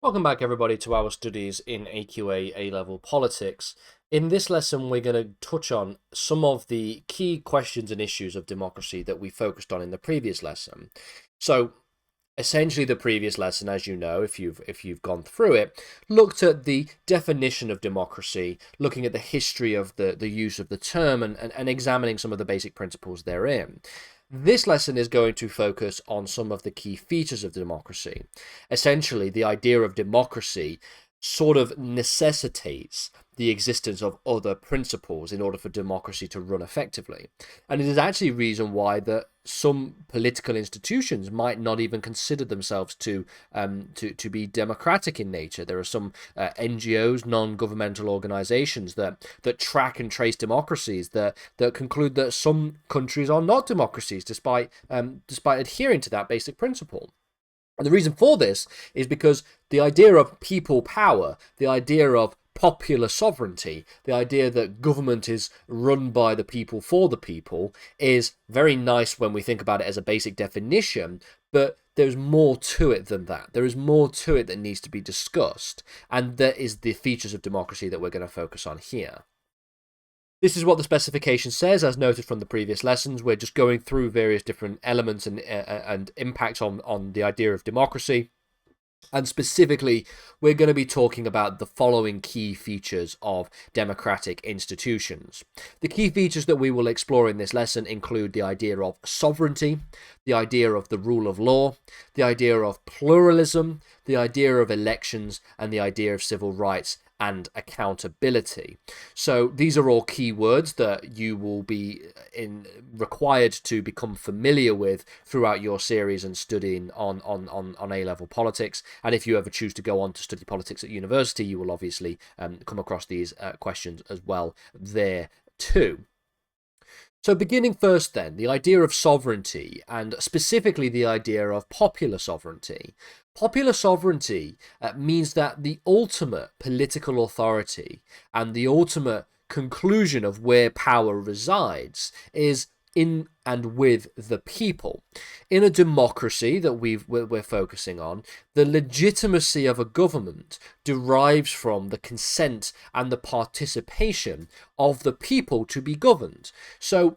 Welcome back, everybody, to our studies in AQA A-level politics. In this lesson, we're going to touch on some of the key questions and issues of democracy that we focused on in the previous lesson. So, essentially, the previous lesson, as you know, if you've gone through it, looked at the definition of democracy, looking at the history of the use of the term, and examining some of the basic principles therein. This lesson is going to focus on some of the key features of democracy. Essentially, the idea of democracy sort of necessitates the existence of other principles in order for democracy to run effectively. And it is actually a reason why that some political institutions might not even consider themselves to be democratic in nature. There are some NGOs, non-governmental organizations that track and trace democracies that conclude that some countries are not democracies despite adhering to that basic principle. And the reason for this is because the idea of people power, the idea of popular sovereignty, the idea that government is run by the people for the people, is very nice when we think about it as a basic definition, but there's more to it than that. There is more to it that needs to be discussed, and that is the features of democracy that we're going to focus on here. This is what the specification says, as noted from the previous lessons. We're just going through various different elements and impacts on the idea of democracy. And specifically, we're going to be talking about the following key features of democratic institutions. The key features that we will explore in this lesson include the idea of sovereignty, the idea of the rule of law, the idea of pluralism, the idea of elections, and the idea of civil rights and accountability. So these are all key words that you will be required to become familiar with throughout your series and studying on A-level politics. And if you ever choose to go on to study politics at university, you will obviously come across these questions as well there too. So beginning first then, the idea of sovereignty, and specifically the idea of popular sovereignty. Popular sovereignty means that the ultimate political authority and the ultimate conclusion of where power resides is in and with the people. In a democracy that we're focusing on, the legitimacy of a government derives from the consent and the participation of the people to be governed. So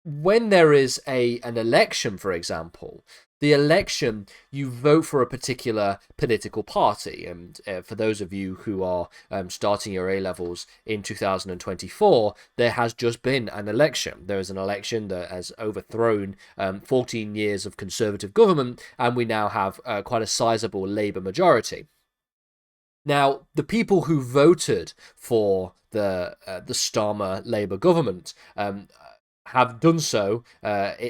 when there is an election, for example, the election, you vote for a particular political party. And for those of you who are starting your A-levels in 2024, there has just been an election. There is an election that has overthrown 14 years of Conservative government, and we now have quite a sizable Labour majority. Now, the people who voted for the Starmer Labour government have done so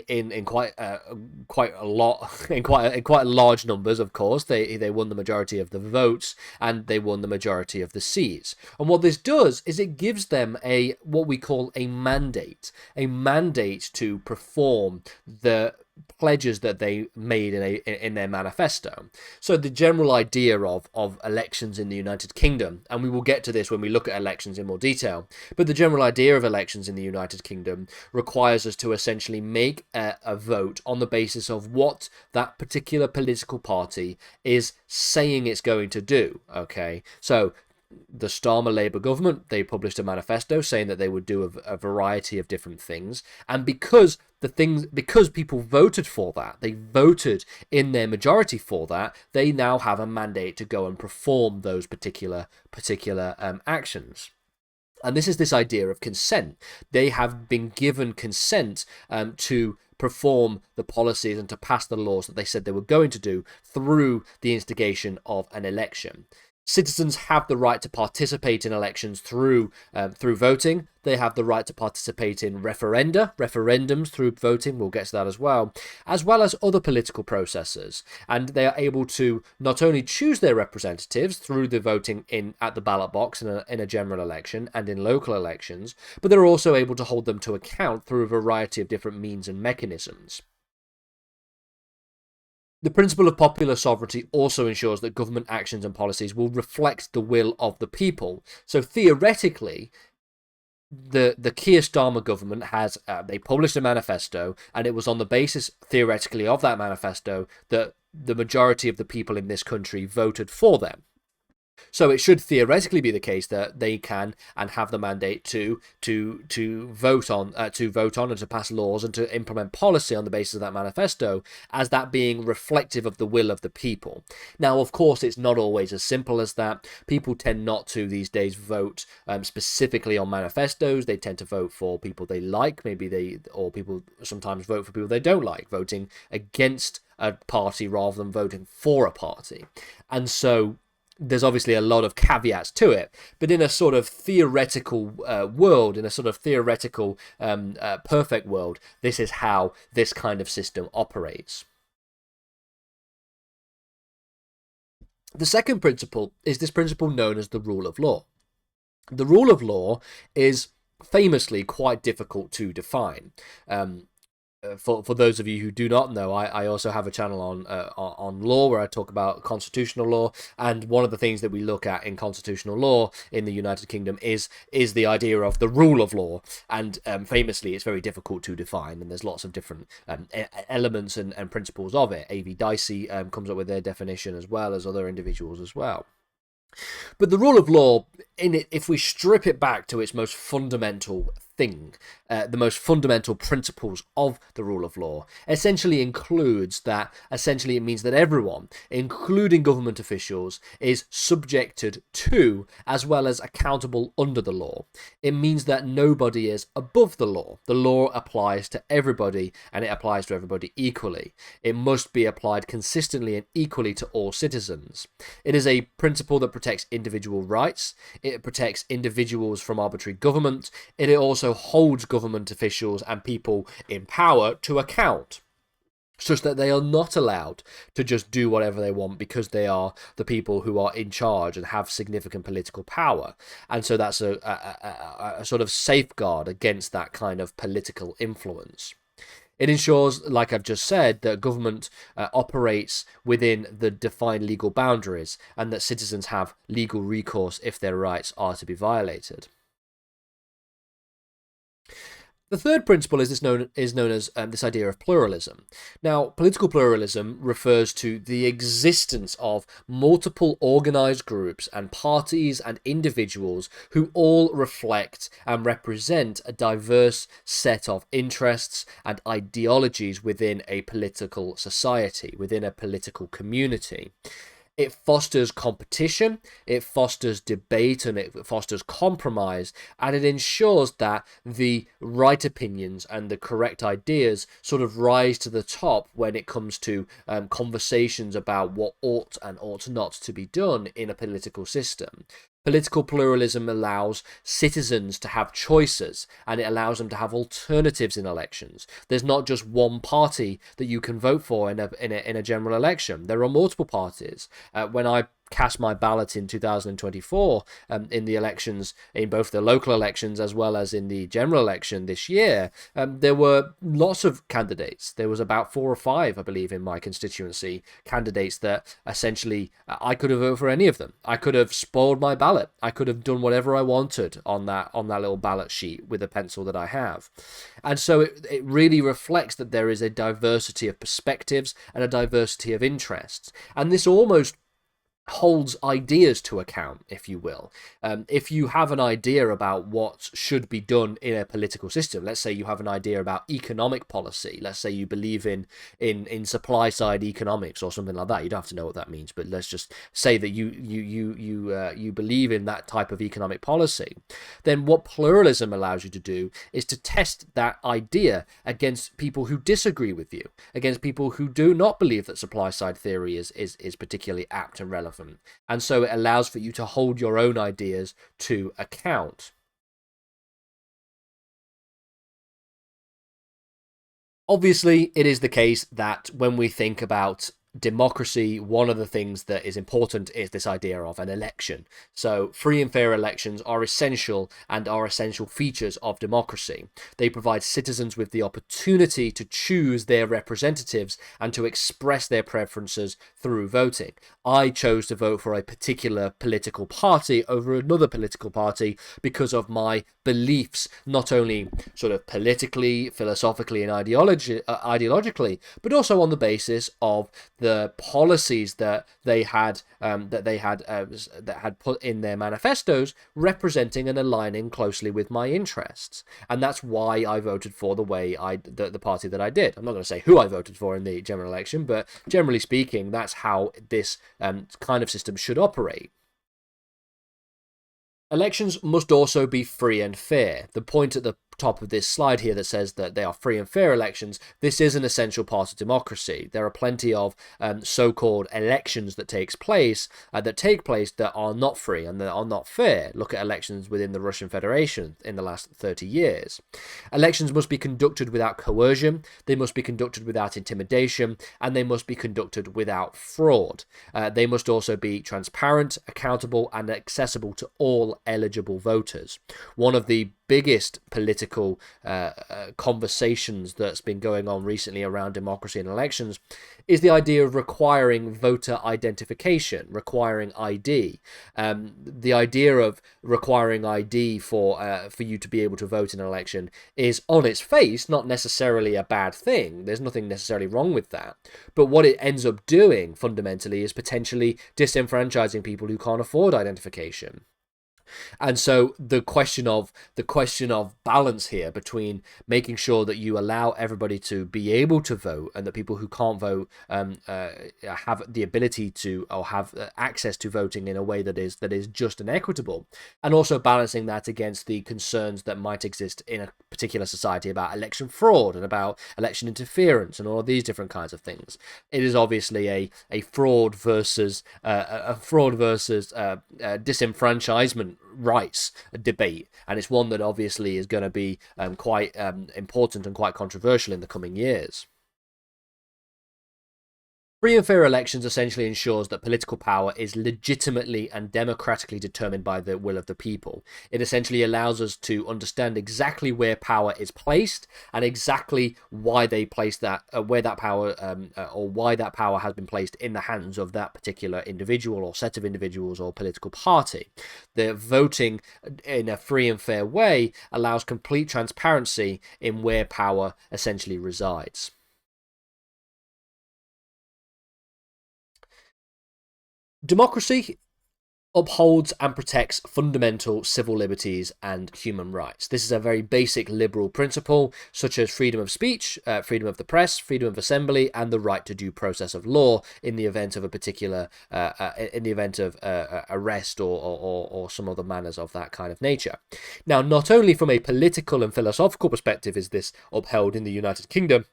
in quite a lot, in quite large numbers. Of course, they won the majority of the votes and they won the majority of the seats. And what this does is it gives them what we call a mandate to perform the pledges that they made in their manifesto. So the general idea of elections in the United Kingdom, and we will get to this when we look at elections in more detail, but the general idea of elections in the United Kingdom requires us to essentially make a vote on the basis of what that particular political party is saying it's going to do. Okay, so the Starmer Labour government, they published a manifesto saying that they would do a variety of different things, and because people voted for that, they voted in their majority for that, they now have a mandate to go and perform those particular actions. And this is this idea of consent. They have been given consent to perform the policies and to pass the laws that they said they were going to do through the instigation of an election. Citizens have the right to participate in elections through voting. They have the right to participate in referendums through voting. We'll get to that as well as other political processes. And they are able to not only choose their representatives through the voting at the ballot box in a general election and in local elections, but they're also able to hold them to account through a variety of different means and mechanisms. The principle of popular sovereignty also ensures that government actions and policies will reflect the will of the people. So theoretically, the Keir Starmer government they published a manifesto, and it was on the basis, theoretically, of that manifesto that the majority of the people in this country voted for them. So it should theoretically be the case that they can and have the mandate to vote on and to pass laws and to implement policy on the basis of that manifesto, as that being reflective of the will of the people. Now, of course, it's not always as simple as that. People tend not to these days vote specifically on manifestos. They tend to vote for people they like, or people sometimes vote for people they don't like, voting against a party rather than voting for a party. And so there's obviously a lot of caveats to it, but in a sort of theoretical world, in a sort of theoretical perfect world, this is how this kind of system operates. The second principle is this principle known as the rule of law. The rule of law is famously quite difficult to define. For those of you who do not know, I also have a channel on law where I talk about constitutional law, and one of the things that we look at in constitutional law in the United Kingdom is the idea of the rule of law, and famously it's very difficult to define, and there's lots of different elements and principles of it. A.V. Dicey comes up with their definition, as well as other individuals as well. But the rule of law, if we strip it back to its most fundamental thing, the most fundamental principles of the rule of law, essentially it means that everyone, including government officials, is subjected to as well as accountable under the law. It means that nobody is above the law. The law applies to everybody, and it applies to everybody equally. It must be applied consistently and equally to all citizens. It is a principle that protects individual rights. It protects individuals from arbitrary government. It also holds government officials and people in power to account, such that they are not allowed to just do whatever they want because they are the people who are in charge and have significant political power. And so that's a sort of safeguard against that kind of political influence. It ensures, like I've just said, that government operates within the defined legal boundaries, and that citizens have legal recourse if their rights are to be violated. The third principle is known as this idea of pluralism. Now, political pluralism refers to the existence of multiple organized groups and parties and individuals who all reflect and represent a diverse set of interests and ideologies within a political society, within a political community. It fosters competition, it fosters debate, and it fosters compromise, and it ensures that the right opinions and the correct ideas sort of rise to the top when it comes to conversations about what ought and ought not to be done in a political system. Political pluralism allows citizens to have choices, and it allows them to have alternatives in elections. There's not just one party that you can vote for in a general election. There are multiple parties. When I cast my ballot in 2024 in the elections, in both the local elections as well as in the general election this year, there were lots of candidates. There was about 4 or 5, I believe, in my constituency, candidates that essentially I could have voted for any of them. I could have spoiled my ballot. I could have done whatever I wanted on that little ballot sheet with a pencil that I have. And so it really reflects that there is a diversity of perspectives and a diversity of interests. And this almost holds ideas to account, if you will. If you have an idea about what should be done in a political system, let's say you have an idea about economic policy, let's say you believe in supply side economics or something like that. You don't have to know what that means, but let's just say that you believe in that type of economic policy. Then what pluralism allows you to do is to test that idea against people who disagree with you, against people who do not believe that supply side theory is particularly apt and relevant. And so it allows for you to hold your own ideas to account. Obviously, it is the case that when we think about democracy, one of the things that is important is this idea of an election. So free and fair elections are essential and are essential features of democracy. They provide citizens with the opportunity to choose their representatives and to express their preferences through voting. I chose to vote for a particular political party over another political party because of my beliefs, not only sort of politically, philosophically, and ideologically, but also on the basis of the policies that they had that had put in their manifestos representing and aligning closely with my interests. And that's why I voted for the party that I did. I'm not going to say who I voted for in the general election, but generally speaking, that's how this kind of system should operate. Elections must also be free and fair. The point at the top of this slide here that says that they are free and fair elections, this is an essential part of democracy. There are plenty of so-called elections that take place that are not free and that are not fair. Look at elections within the Russian Federation in the last 30 years. Elections must be conducted without coercion, they must be conducted without intimidation, and they must be conducted without fraud. They must also be transparent, accountable, and accessible to all eligible voters. One of the biggest political conversations that's been going on recently around democracy and elections is the idea of requiring voter identification, requiring ID. The idea of requiring ID for you to be able to vote in an election is on its face not necessarily a bad thing. There's nothing necessarily wrong with that. But what it ends up doing fundamentally is potentially disenfranchising people who can't afford identification. And so the question of balance here between making sure that you allow everybody to be able to vote and that people who can't vote have the ability to or have access to voting in a way that is just and equitable, and also balancing that against the concerns that might exist in a particular society about election fraud and about election interference and all of these different kinds of things. It is obviously a fraud versus disenfranchisement rights debate, and it's one that obviously is going to be quite important and quite controversial in the coming years. Free and fair elections essentially ensures that political power is legitimately and democratically determined by the will of the people. It essentially allows us to understand exactly where power is placed and exactly why they place that, where that power, or why that power has been placed in the hands of that particular individual or set of individuals or political party. The voting in a free and fair way allows complete transparency in where power essentially resides. Democracy upholds and protects fundamental civil liberties and human rights. This is a very basic liberal principle, such as freedom of speech, freedom of the press, freedom of assembly, and the right to due process of law in the event of a particular, arrest or some other manners of that kind of nature. Now, not only from a political and philosophical perspective is this upheld in the United Kingdom,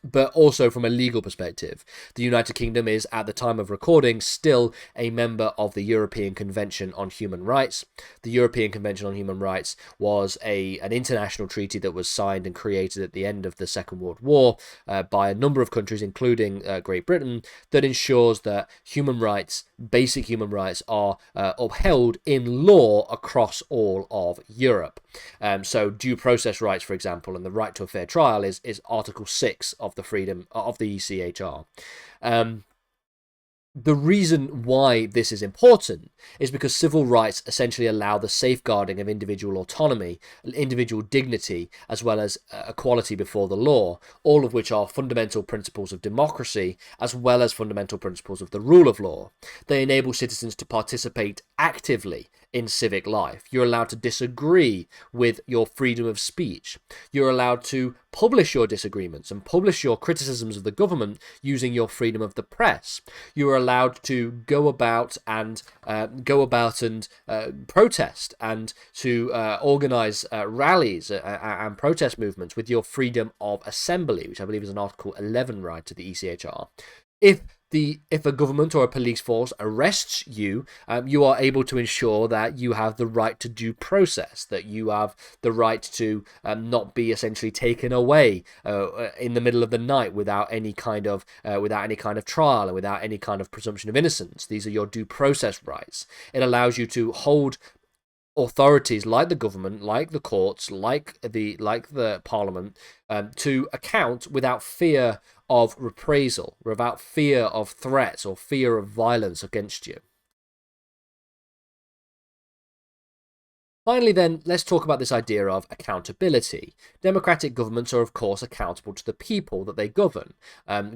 but also from a legal perspective. The United Kingdom is, at the time of recording, still a member of the European Convention on Human Rights. The European Convention on Human Rights was an international treaty that was signed and created at the end of the Second World War by a number of countries, including Great Britain, that ensures that human rights, basic human rights, are upheld in law across all of Europe. So due process rights, for example, and the right to a fair trial is Article 6 of the freedom of the ECHR. The reason why this is important is because civil rights essentially allow the safeguarding of individual autonomy, individual dignity, as well as equality before the law, all of which are fundamental principles of democracy, as well as fundamental principles of the rule of law. They enable citizens to participate actively in civic life. You're allowed to disagree with your freedom of speech. You're allowed to publish your disagreements and publish your criticisms of the government using your freedom of the press. You're allowed to go about and protest and to organize rallies and protest movements with your freedom of assembly, which I believe is an Article 11 right to the ECHR. If a government or a police force arrests you, you are able to ensure that you have the right to due process, that you have the right to not be essentially taken away in the middle of the night without any kind of trial and without any kind of presumption of innocence. These are your due process rights. It allows you to hold authorities like the government, like the courts, like the parliament, to account without fear of reprisal, without fear of threats or fear of violence against you. Finally, then, let's talk about this idea of accountability. Democratic governments are, of course, accountable to the people that they govern.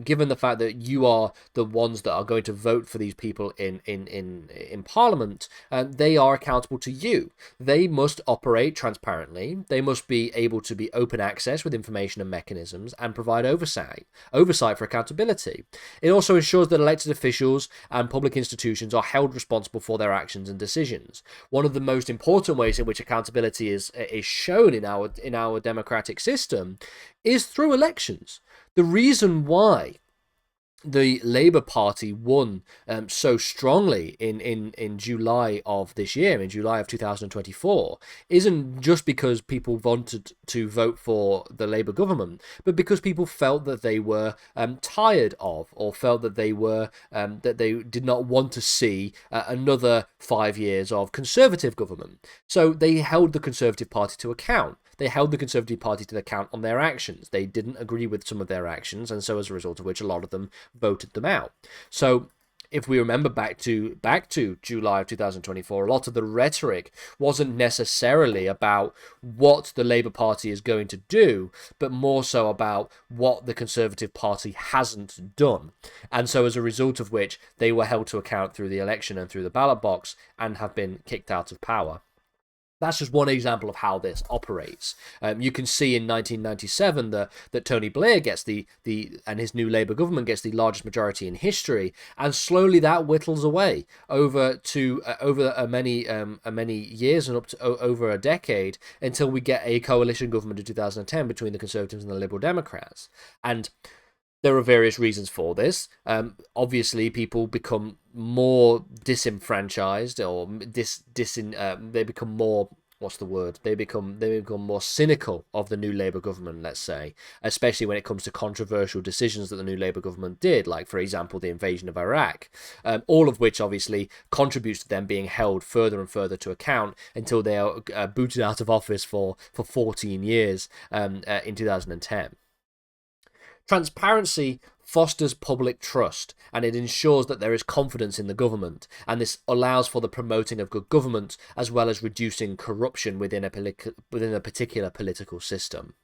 Given the fact that you are the ones that are going to vote for these people in Parliament, they are accountable to you. They must operate transparently. They must be able to be open access with information and mechanisms and provide oversight for accountability. It also ensures that elected officials and public institutions are held responsible for their actions and decisions. One of the most important ways in which accountability is shown in our democratic system is through elections. The reason why the Labour Party won so strongly in July of this year, in July of 2024, isn't just because people wanted to vote for the Labour government, but because people felt that they were tired of, or felt that they were that they did not want to see another 5 years of Conservative government. So they held the Conservative Party to account. They held the Conservative Party to account on their actions. They didn't agree with some of their actions, and so as a result of which, a lot of them voted them out. So if we remember back to July of 2024, a lot of the rhetoric wasn't necessarily about what the Labour Party is going to do, but more so about what the Conservative Party hasn't done. And so as a result of which, they were held to account through the election and through the ballot box and have been kicked out of power. That's just one example of how this operates. You can see in 1997 that Tony Blair gets and his new Labour government gets the largest majority in history, and slowly that whittles away over many years and up to over a decade until we get a coalition government in 2010 between the Conservatives and the Liberal Democrats. And there are various reasons for this. Obviously, people become more disenfranchised, or they become more, what's the word? They become more cynical of the new Labour government, let's say, especially when it comes to controversial decisions that the new Labour government did, like, for example, the invasion of Iraq, all of which obviously contributes to them being held further and further to account until they are booted out of office for 14 years in 2010. Transparency fosters public trust, and it ensures that there is confidence in the government, and this allows for the promoting of good government as well as reducing corruption within a particular political system.